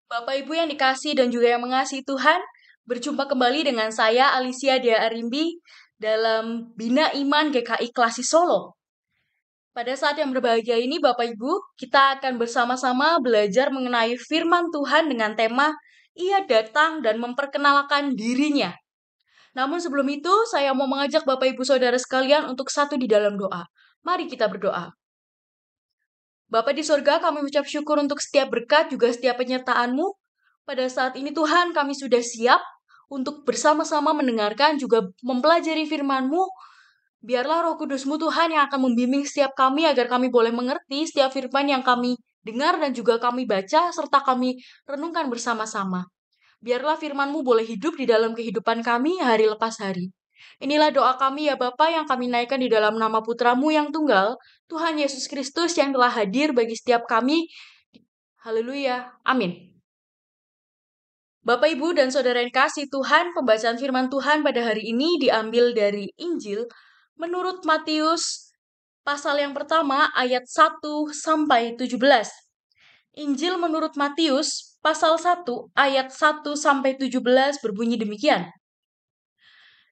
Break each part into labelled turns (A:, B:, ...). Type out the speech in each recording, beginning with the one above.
A: Bapak Ibu yang dikasih dan juga yang mengasihi Tuhan, berjumpa kembali dengan saya Alicia Dia Arimbi dalam Bina Iman GKI Klasi Solo. Pada saat yang berbahagia ini Bapak Ibu, kita akan bersama-sama belajar mengenai firman Tuhan dengan tema Ia datang dan memperkenalkan dirinya. Namun sebelum itu, saya mau mengajak Bapak Ibu Saudara sekalian untuk satu di dalam doa. Mari kita berdoa. Bapa di sorga, kami ucap syukur untuk setiap berkat juga setiap penyertaan-Mu. Pada saat ini Tuhan, kami sudah siap untuk bersama-sama mendengarkan juga mempelajari firman-Mu. Biarlah Roh Kudus-Mu Tuhan yang akan membimbing setiap kami agar kami boleh mengerti setiap firman yang kami dengar dan juga kami baca serta kami renungkan bersama-sama. Biarlah firman-Mu boleh hidup di dalam kehidupan kami hari lepas hari. Inilah doa kami ya Bapa yang kami naikkan di dalam nama Putra-Mu yang tunggal, Tuhan Yesus Kristus yang telah hadir bagi setiap kami. Haleluya. Amin. Bapak, Ibu, dan Saudara yang kasih Tuhan, pembacaan firman Tuhan pada hari ini diambil dari Injil menurut Matius pasal yang pertama ayat 1 sampai 17. Injil menurut Matius pasal 1 ayat 1 sampai 17 berbunyi demikian.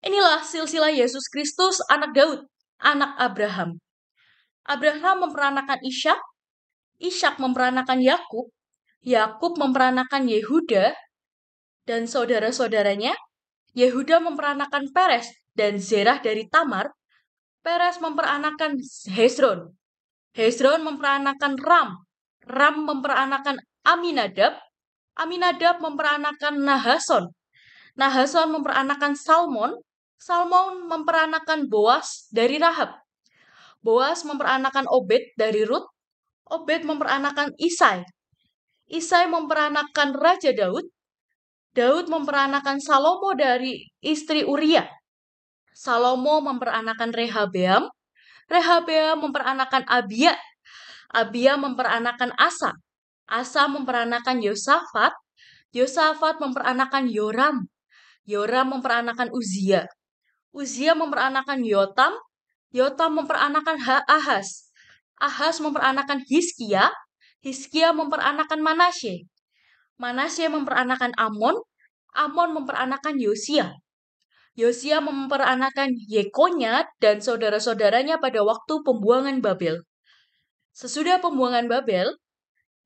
A: Inilah silsilah Yesus Kristus anak Daud, anak Abraham. Abraham memperanakan Ishak, Ishak memperanakan Yakub, Yakub memperanakan Yehuda dan saudara-saudaranya. Yehuda memperanakan Peres dan Zerah dari Tamar. Peres memperanakan Hezron. Hezron memperanakan Ram. Ram memperanakan Aminadab. Aminadab memperanakan Nahason. Nahason memperanakan Salmon. Salmon memperanakan Boas dari Rahab. Boas memperanakan Obed dari Rut. Obed memperanakan Isai. Isai memperanakan Raja Daud. Daud memperanakan Salomo dari istri Uria. Salomo memperanakan Rehabeam. Rehabeam memperanakan Abia. Abia memperanakan Asa. Asa memperanakan Yosafat. Yosafat memperanakan Yoram. Yoram memperanakan Uzia. Uzia memperanakan Yotam. Yotam memperanakan Ahaz. Ahaz memperanakan Hizkia. Hizkia memperanakan Manasye. Manasye memperanakan Amon. Amon memperanakan Yosia. Yosia memperanakan Yekonya dan saudara-saudaranya pada waktu pembuangan Babel. Sesudah pembuangan Babel,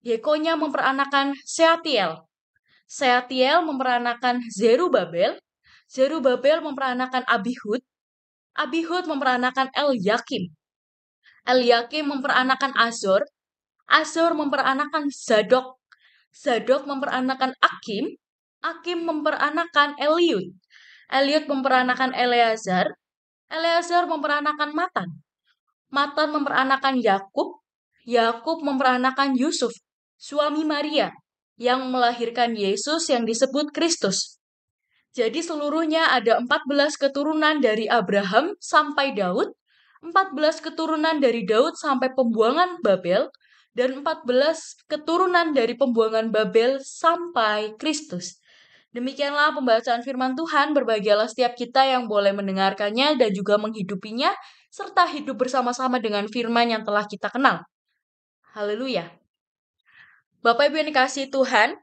A: Yekonya memperanakan Sealtiel. Sealtiel memperanakan Zerubabel. Zerubabel memperanakan Abihud. Abihud memperanakan Elyakim. Elyakim memperanakan Azor. Azor memperanakan Zadok. Zadok memperanakan Akim. Akim memperanakan Eliud. Eliud memperanakan Eleazar. Eleazar memperanakan Matan. Matan memperanakan Yakub. Yakub memperanakan Yusuf, suami Maria, yang melahirkan Yesus yang disebut Kristus. Jadi seluruhnya ada 14 keturunan dari Abraham sampai Daud, 14 keturunan dari Daud sampai pembuangan Babel, dan 14 keturunan dari pembuangan Babel sampai Kristus. Demikianlah pembacaan firman Tuhan. Berbahagialah setiap kita yang boleh mendengarkannya dan juga menghidupinya, serta hidup bersama-sama dengan firman yang telah kita kenal. Haleluya. Bapak Ibu yang dikasihi Tuhan,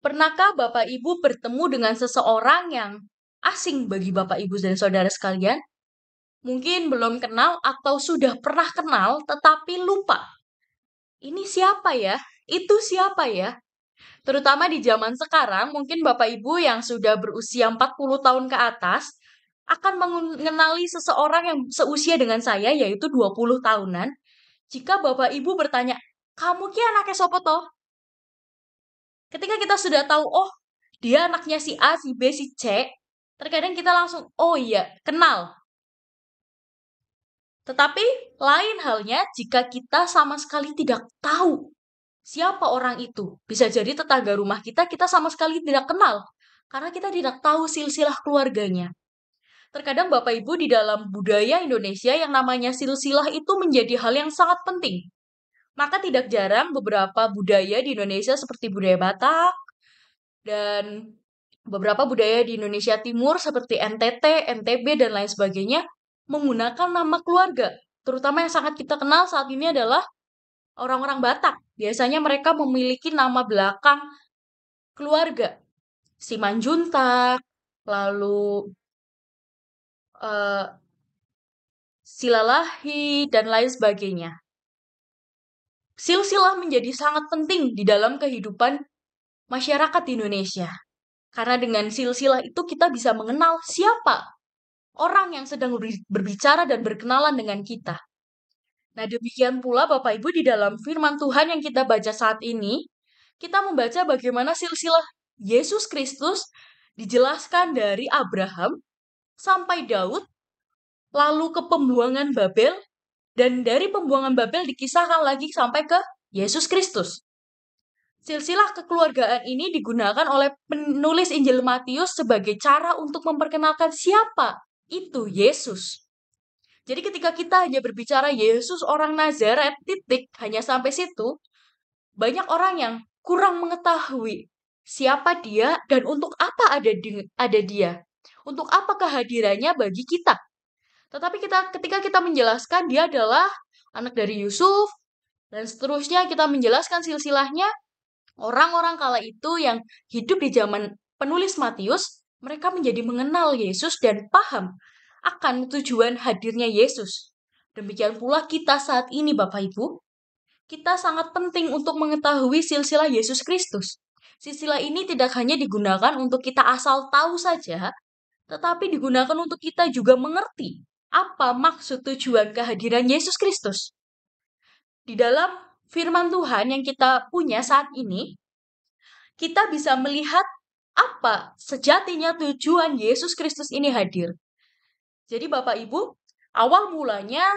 A: pernahkah Bapak Ibu bertemu dengan seseorang yang asing bagi Bapak Ibu dan saudara sekalian? Mungkin belum kenal atau sudah pernah kenal tetapi lupa. Ini siapa ya? Itu siapa ya? Terutama di zaman sekarang, mungkin Bapak Ibu yang sudah berusia 40 tahun ke atas akan mengenali seseorang yang seusia dengan saya, yaitu 20 tahunan. Jika Bapak Ibu bertanya, kamu ki anaknya sopo toh? Ketika kita sudah tahu, oh dia anaknya si A, si B, si C, terkadang kita langsung, oh iya, kenal. Tetapi lain halnya jika kita sama sekali tidak tahu siapa orang itu. Bisa jadi tetangga rumah kita sama sekali tidak kenal. Karena kita tidak tahu silsilah keluarganya. Terkadang Bapak Ibu di dalam budaya Indonesia yang namanya silsilah itu menjadi hal yang sangat penting. Maka tidak jarang beberapa budaya di Indonesia seperti budaya Batak dan beberapa budaya di Indonesia Timur seperti NTT, NTB, dan lain sebagainya menggunakan nama keluarga. Terutama yang sangat kita kenal saat ini adalah orang-orang Batak. biasanya mereka memiliki nama belakang keluarga. Simanjuntak, lalu eh, Silalahi, dan lain sebagainya. Silsilah menjadi sangat penting di dalam kehidupan masyarakat di Indonesia. Karena dengan silsilah itu kita bisa mengenal siapa orang yang sedang berbicara dan berkenalan dengan kita. Nah, demikian pula Bapak Ibu di dalam firman Tuhan yang kita baca saat ini, kita membaca bagaimana silsilah Yesus Kristus dijelaskan dari Abraham sampai Daud, lalu ke pembuangan Babel, dan dari pembuangan Babel dikisahkan lagi sampai ke Yesus Kristus. Silsilah kekeluargaan ini digunakan oleh penulis Injil Matius sebagai cara untuk memperkenalkan siapa itu Yesus. Jadi ketika kita hanya berbicara Yesus orang Nazaret, titik, hanya sampai situ, banyak orang yang kurang mengetahui siapa dia dan untuk apa ada dia. Untuk apa kehadirannya bagi kita. Tetapi ketika kita menjelaskan dia adalah anak dari Yusuf, dan seterusnya kita menjelaskan silsilahnya, orang-orang kala itu yang hidup di zaman penulis Matius, mereka menjadi mengenal Yesus dan paham akan tujuan hadirnya Yesus. Demikian pula kita saat ini Bapak Ibu, kita sangat penting untuk mengetahui silsilah Yesus Kristus. Silsilah ini tidak hanya digunakan untuk kita asal tahu saja, tetapi digunakan untuk kita juga mengerti apa maksud tujuan kehadiran Yesus Kristus. Di dalam firman Tuhan yang kita punya saat ini, kita bisa melihat apa sejatinya tujuan Yesus Kristus ini hadir. Jadi Bapak Ibu, awal mulanya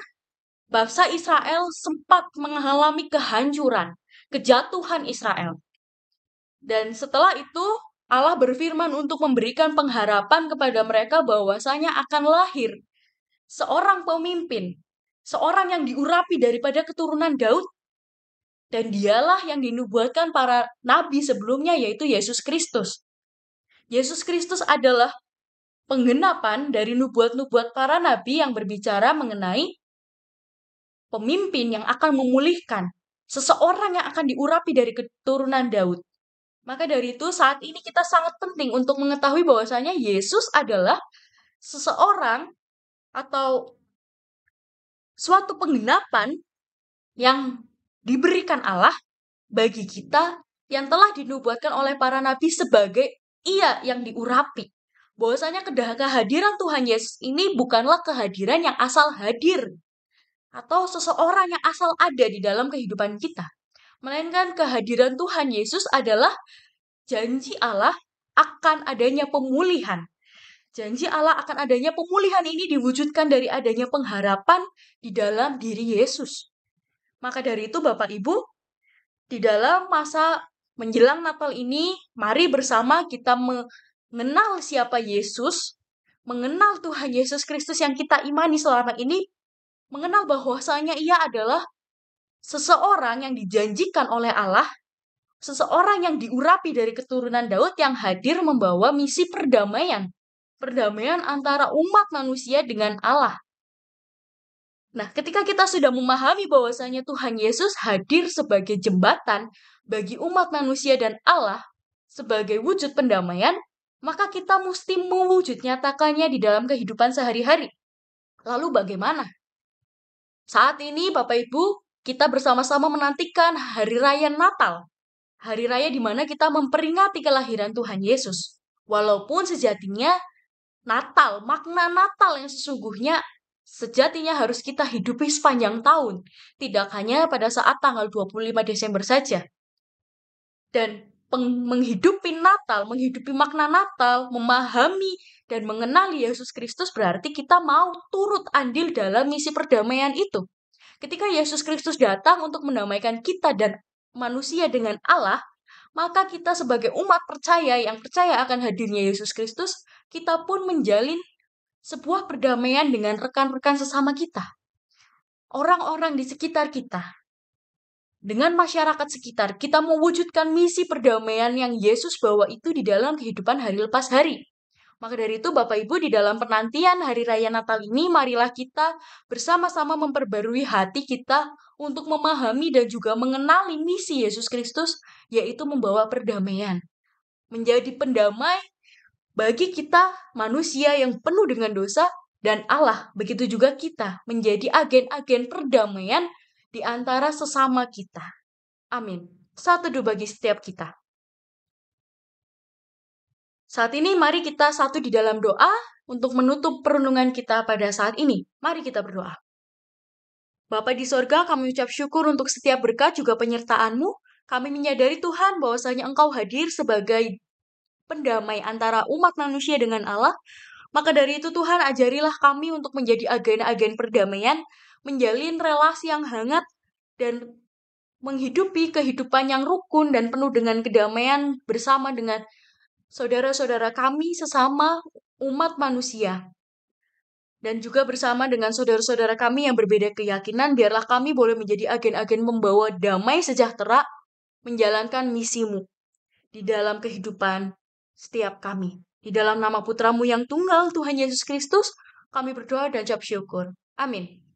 A: bangsa Israel sempat mengalami kehancuran, kejatuhan Israel. Dan setelah itu Allah berfirman untuk memberikan pengharapan kepada mereka bahwasanya akan lahir seorang pemimpin, seorang yang diurapi daripada keturunan Daud, dan dialah yang dinubuatkan para nabi sebelumnya, yaitu Yesus Kristus. Yesus Kristus adalah penggenapan dari nubuat-nubuat para nabi yang berbicara mengenai pemimpin yang akan memulihkan seseorang yang akan diurapi dari keturunan Daud. Maka dari itu saat ini kita sangat penting untuk mengetahui bahwasanya Yesus adalah seseorang atau suatu penggenapan yang diberikan Allah bagi kita yang telah dinubuatkan oleh para nabi sebagai Ia yang diurapi. Bahwasanya kehadiran Tuhan Yesus ini bukanlah kehadiran yang asal hadir atau seseorang yang asal ada di dalam kehidupan kita. Melainkan kehadiran Tuhan Yesus adalah janji Allah akan adanya pemulihan. Janji Allah akan adanya pemulihan ini diwujudkan dari adanya pengharapan di dalam diri Yesus. Maka dari itu Bapak Ibu, di dalam masa menjelang Natal ini, mari bersama kita mengenal siapa Yesus, mengenal Tuhan Yesus Kristus yang kita imani selama ini, mengenal bahwasanya Ia adalah seseorang yang dijanjikan oleh Allah, seseorang yang diurapi dari keturunan Daud yang hadir membawa misi perdamaian. Perdamaian antara umat manusia dengan Allah. Nah, ketika kita sudah memahami bahwasanya Tuhan Yesus hadir sebagai jembatan bagi umat manusia dan Allah sebagai wujud pendamaian, maka kita mesti mewujud nyatakannya di dalam kehidupan sehari-hari. Lalu bagaimana? Saat ini Bapak Ibu, kita bersama-sama menantikan Hari Raya Natal. Hari Raya di mana kita memperingati kelahiran Tuhan Yesus. Walaupun sejatinya Natal, makna Natal yang sejatinya harus kita hidupi sepanjang tahun. Tidak hanya pada saat tanggal 25 Desember saja. Dan menghidupi Natal, menghidupi makna Natal, memahami dan mengenali Yesus Kristus berarti kita mau turut andil dalam misi perdamaian itu. Ketika Yesus Kristus datang untuk mendamaikan kita dan manusia dengan Allah, maka kita sebagai umat percaya yang percaya akan hadirnya Yesus Kristus, kita pun menjalin sebuah perdamaian dengan rekan-rekan sesama kita. Orang-orang di sekitar kita. Dengan masyarakat sekitar, kita mewujudkan misi perdamaian yang Yesus bawa itu di dalam kehidupan hari lepas hari. Maka dari itu Bapak Ibu di dalam penantian Hari Raya Natal ini, marilah kita bersama-sama memperbarui hati kita untuk memahami dan juga mengenali misi Yesus Kristus, yaitu membawa perdamaian. Menjadi pendamai bagi kita manusia yang penuh dengan dosa, dan Allah, begitu juga kita, menjadi agen-agen perdamaian di antara sesama kita. Amin. Saat teduh bagi setiap kita. Saat ini mari kita satu di dalam doa untuk menutup perenungan kita pada saat ini. Mari kita berdoa. Bapa di sorga, kami ucap syukur untuk setiap berkat juga penyertaan-Mu. Kami menyadari Tuhan bahwasanya Engkau hadir sebagai pendamai antara umat manusia dengan Allah. Maka dari itu Tuhan, ajarilah kami untuk menjadi agen-agen perdamaian, menjalin relasi yang hangat, dan menghidupi kehidupan yang rukun dan penuh dengan kedamaian bersama dengan saudara-saudara kami sesama umat manusia. Dan juga bersama dengan saudara-saudara kami yang berbeda keyakinan, biarlah kami boleh menjadi agen-agen membawa damai sejahtera, menjalankan misimu di dalam kehidupan setiap kami. Di dalam nama Putramu yang tunggal, Tuhan Yesus Kristus, kami berdoa dan ucap syukur. Amin.